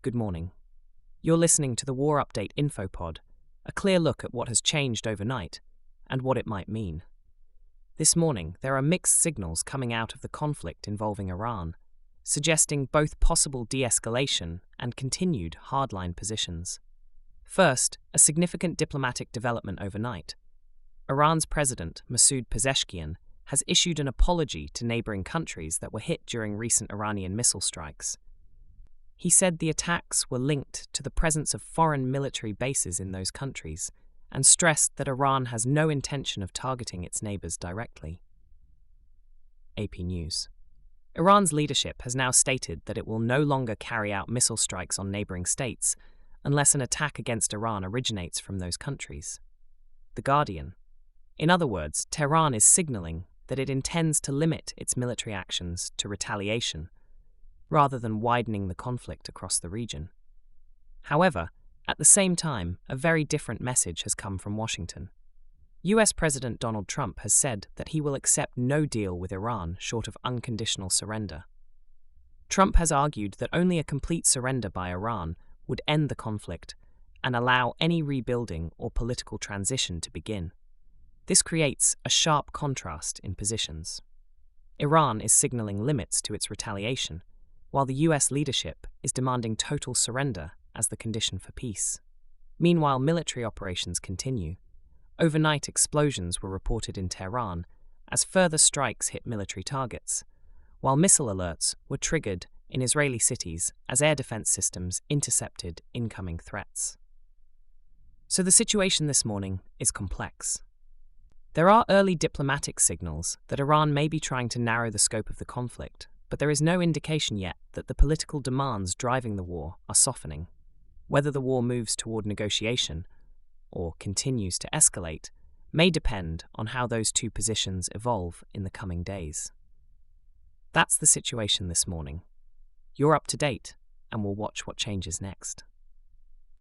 good morning. You're listening to the War Update InfoPod, a clear look at what has changed overnight and what it might mean. This morning, there are mixed signals coming out of the conflict involving Iran, suggesting both possible de-escalation and continued hardline positions. First, a significant diplomatic development overnight. Iran's president, Masoud Pezeshkian, has issued an apology to neighboring countries that were hit during recent Iranian missile strikes. He said the attacks were linked to the presence of foreign military bases in those countries and stressed that Iran has no intention of targeting its neighbors directly. AP News. Iran's leadership has now stated that it will no longer carry out missile strikes on neighboring states unless an attack against Iran originates from those countries. The Guardian. In other words, Tehran is signaling that it intends to limit its military actions to retaliation, rather than widening the conflict across the region. However, at the same time, a very different message has come from Washington. US President Donald Trump has said that he will accept no deal with Iran short of unconditional surrender. Trump has argued that only a complete surrender by Iran would end the conflict and allow any rebuilding or political transition to begin. This creates a sharp contrast in positions. Iran is signaling limits to its retaliation, while the US leadership is demanding total surrender as the condition for peace. Meanwhile, military operations continue. Overnight explosions were reported in Tehran as further strikes hit military targets, while missile alerts were triggered in Israeli cities as air defense systems intercepted incoming threats. So the situation this morning is complex. There are early diplomatic signals that Iran may be trying to narrow the scope of the conflict, but there is no indication yet that the political demands driving the war are softening. Whether the war moves toward negotiation or continues to escalate may depend on how those two positions evolve in the coming days. That's the situation this morning. You're up to date, and we'll watch what changes next.